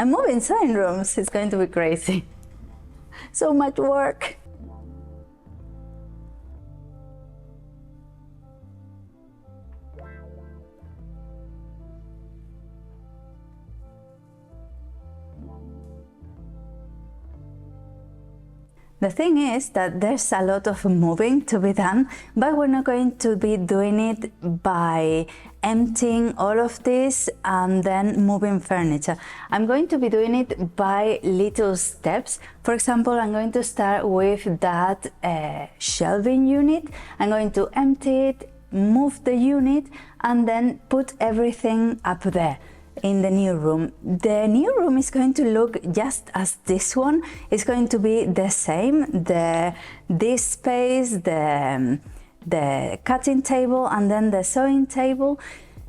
I'm moving sewing rooms. It's going to be crazy. So much work. The thing is that there's a lot of moving to be done, but we're not going to be doing it by emptying all of this and then moving furniture. I'm going to be doing it by little steps. For example, I'm going to start with that shelving unit. I'm going to empty it, move the unit, and then put everything up there in the new room. The new room is going to look just as this one. It's going to be the same. This space, the cutting table, and then the sewing table.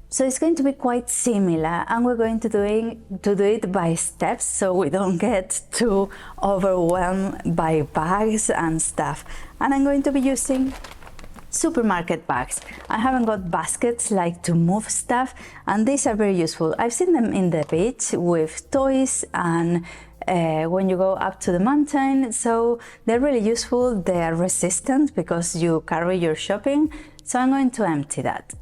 So it's going to be quite similar, and we're going to do it by steps so we don't get too overwhelmed by bags and stuff. And I'm going to be using supermarket bags. I haven't got baskets like to move stuff, and these are very useful. I've seen them in the beach with toys and when you go up to the mountain, so they're really useful. They are resistant because you carry your shopping, so I'm going to empty that.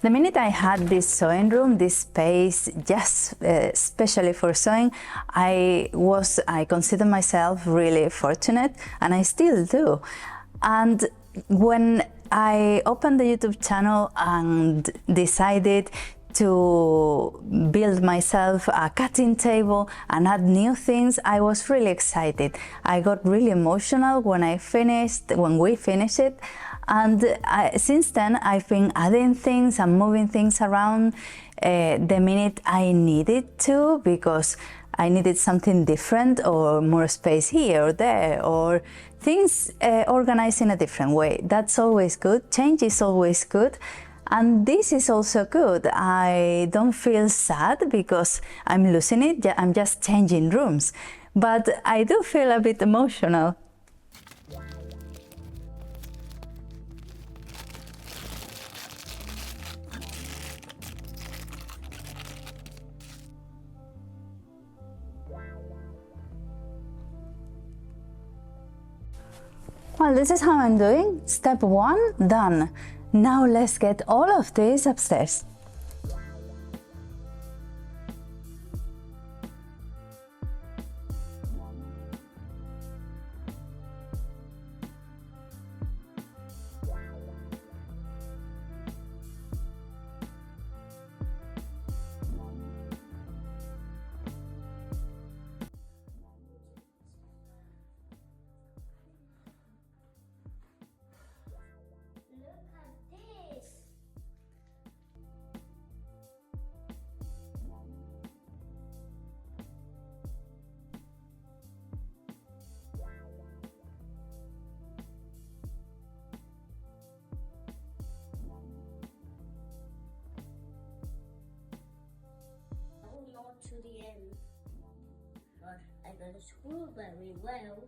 The minute I had this sewing room, this space just especially for sewing, I consider myself really fortunate, and I still do. And when I opened the YouTube channel and decided to build myself a cutting table and add new things, I was really excited. I got really emotional when we finished it. And since then, I've been adding things and moving things around the minute I needed to, because I needed something different or more space here or there, or things organized in a different way. That's always good. Change is always good. And this is also good. I don't feel sad because I'm losing it. I'm just changing rooms. But I do feel a bit emotional. Well, this is how I'm doing. Step 1, done. Now let's get all of this upstairs. Not to the end, but I got a screw very well.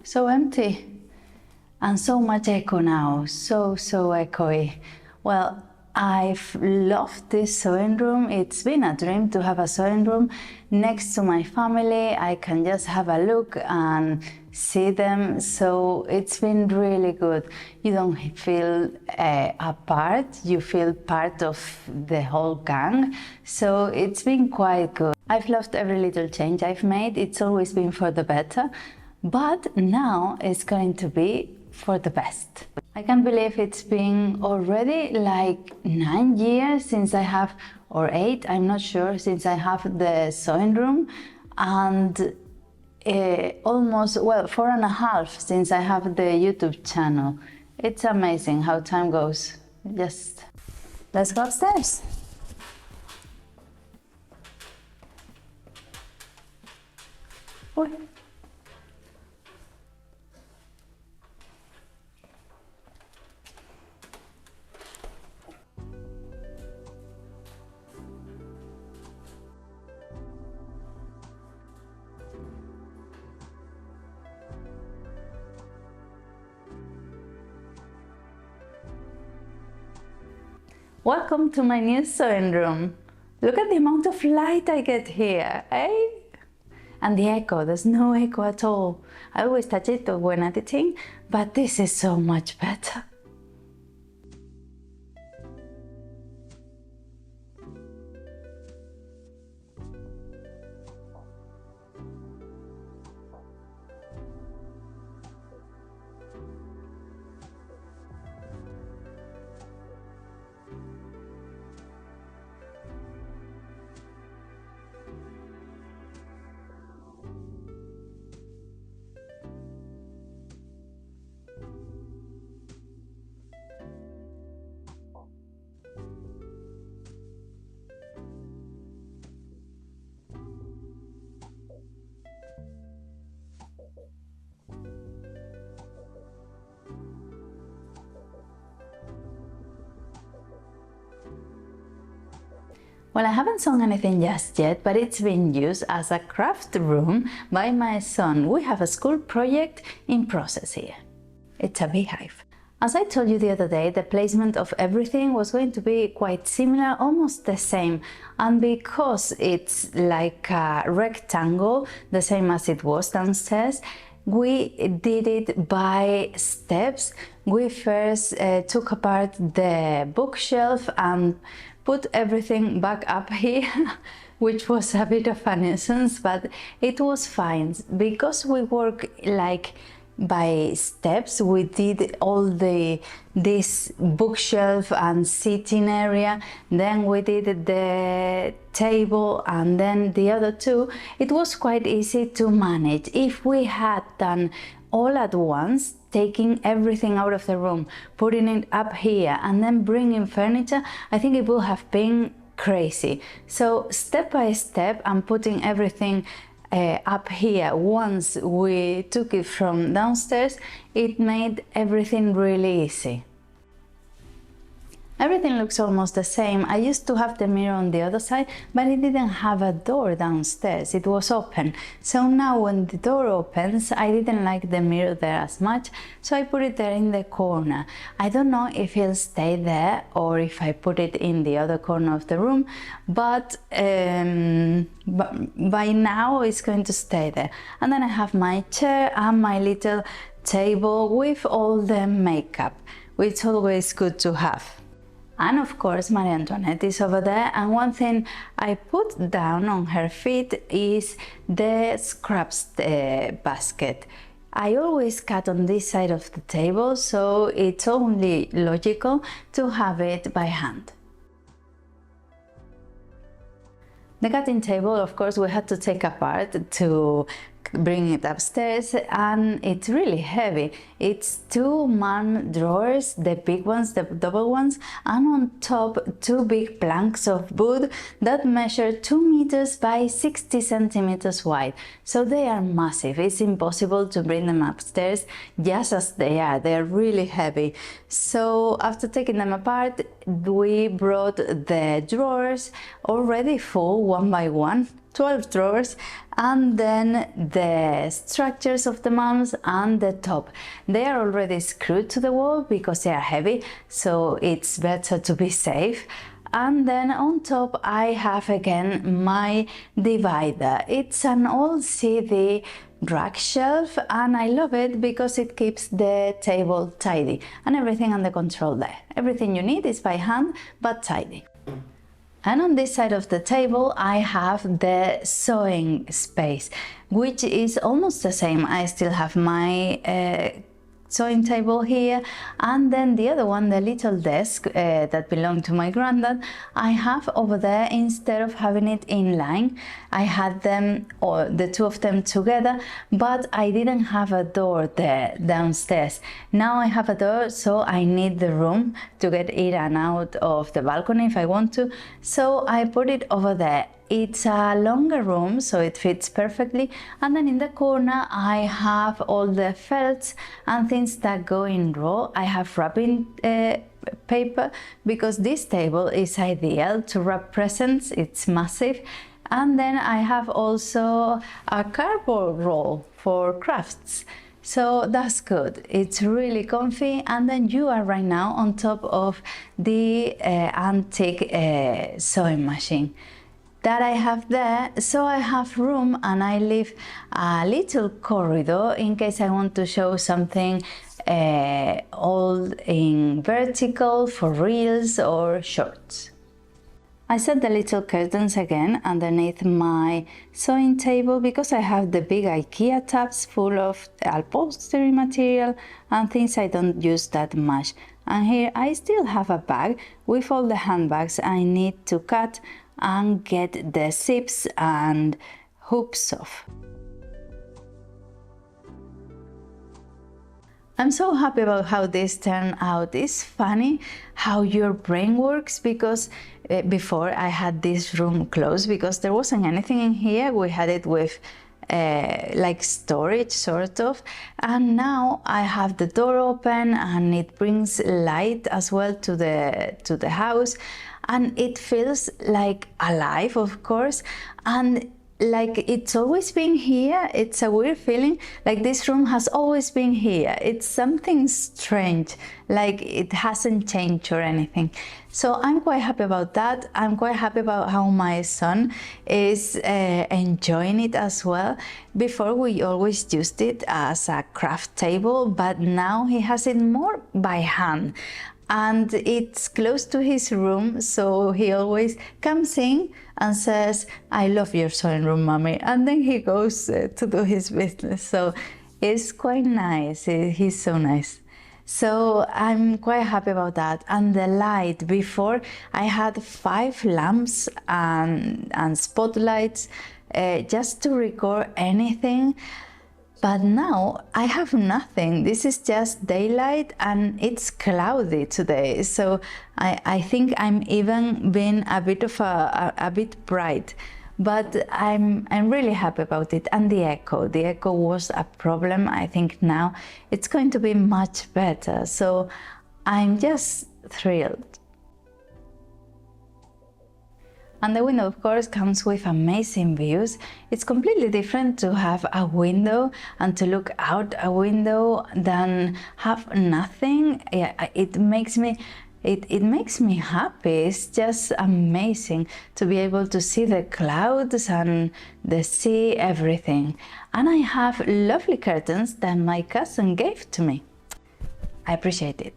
so empty. And so much echo now, so echoey. Well, I've loved this sewing room. It's been a dream to have a sewing room next to my family. I can just have a look and see them, so it's been really good. You don't feel apart, you feel part of the whole gang, so it's been quite good. I've loved every little change I've made. It's always been for the better, but now it's going to be for the best. I can't believe it's been already like 9 years since I have, or 8, I'm not sure, since I have the sewing room, and almost, well, 4.5 since I have the YouTube channel. It's amazing how time goes. Just let's go upstairs. Oi. Welcome to my new sewing room. Look at the amount of light I get here, eh? And the echo, there's no echo at all. I always touch it when editing, but this is so much better. Well, I haven't sewn anything just yet, but it's been used as a craft room by my son. We have a school project in process here. It's a beehive. As I told you the other day, the placement of everything was going to be quite similar, almost the same. And because it's like a rectangle, the same as it was downstairs, we did it by steps. We first took apart the bookshelf and put everything back up here, which was a bit of a nuisance, but it was fine. Because we work like by steps, we did all this bookshelf and sitting area, then we did the table and then the other two. It was quite easy to manage. If we had done all at once, taking everything out of the room, putting it up here and then bringing furniture, I think it would have been crazy. So step by step, I'm putting everything up here. Once we took it from downstairs, it made everything really easy. Everything looks almost the same. I used to have the mirror on the other side, but it didn't have a door downstairs. It was open. So now when the door opens, I didn't like the mirror there as much, so I put it there in the corner. I don't know if it'll stay there or if I put it in the other corner of the room, but by now it's going to stay there. And then I have my chair and my little table with all the makeup, which is always good to have. And of course, Marie Antoinette is over there, and one thing I put down on her feet is the scraps basket. I always cut on this side of the table, so it's only logical to have it by hand. The cutting table, of course, we had to take apart to bring it upstairs, and it's really heavy. It's 2 man drawers, the big ones, the double ones, and on top 2 big planks of wood that measure 2 meters by 60 centimeters wide. So they are massive. It's impossible to bring them upstairs just as they are. They're really heavy. So after taking them apart, we brought the drawers already full, one by one. 12 drawers, and then the structures of the mounts and the top, they are already screwed to the wall because they are heavy, so it's better to be safe. And then on top I have again my divider. It's an all-CD rack shelf, and I love it because it keeps the table tidy and everything under control there. Everything you need is by hand but tidy. And on this side of the table I have the sewing space, which is almost the same. I still have my sewing table here, and then the other one, the little desk that belonged to my granddad, I have over there. Instead of having it in line, I had them, or the two of them together, but I didn't have a door there downstairs. Now I have a door, so I need the room to get in and out of the balcony if I want to, so I put it over there. It's a longer room, so it fits perfectly, and then in the corner I have all the felts and things that go in raw. I have wrapping paper because this table is ideal to wrap presents, it's massive. And then I have also a cardboard roll for crafts. So that's good, it's really comfy. And then you are right now on top of the antique sewing machine that I have there, so I have room, and I leave a little corridor in case I want to show something all in vertical for reels or shorts. I set the little curtains again underneath my sewing table because I have the big IKEA tubs full of upholstery material and things I don't use that much. And here I still have a bag with all the handbags I need to cut and get the zips and hoops off. I'm so happy about how this turned out. It's funny how your brain works, because before I had this room closed because there wasn't anything in here. We had it with like storage sort of, and now I have the door open and it brings light as well to the house, and it feels like alive, of course, and like it's always been here. It's a weird feeling, like this room has always been here. It's something strange, like it hasn't changed or anything. So I'm quite happy about that. I'm quite happy about how my son is enjoying it as well. Before we always used it as a craft table, but now he has it more by hand. And it's close to his room, so he always comes in and says, "I love your sewing room, mommy," and then he goes to do his business. So it's quite nice. He's so nice. So I'm quite happy about that. And the light, before I had 5 lamps and spotlights just to record anything. But now I have nothing. This is just daylight and it's cloudy today. So I think I'm even being a bit of a bit bright, but I'm really happy about it. And the echo was a problem. I think now it's going to be much better. So I'm just thrilled. And the window, of course, comes with amazing views. It's completely different to have a window and to look out a window than have nothing. Yeah, it makes me happy. It's just amazing to be able to see the clouds and the sea, everything. And I have lovely curtains that my cousin gave to me. I appreciate it.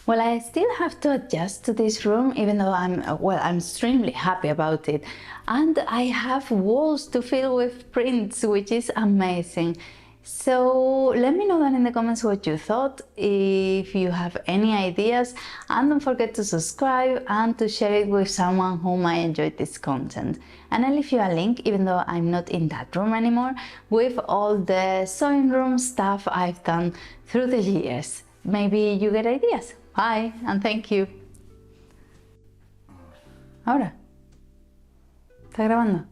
Well, I still have to adjust to this room, even though I'm extremely happy about it. And I have walls to fill with prints, which is amazing. So let me know down in the comments what you thought, if you have any ideas, and don't forget to subscribe and to share it with someone who might enjoy this content. And I'll leave you a link, even though I'm not in that room anymore, with all the sewing room stuff I've done through the years. Maybe you get ideas. Bye, and thank you. Ahora. ¿Está grabando?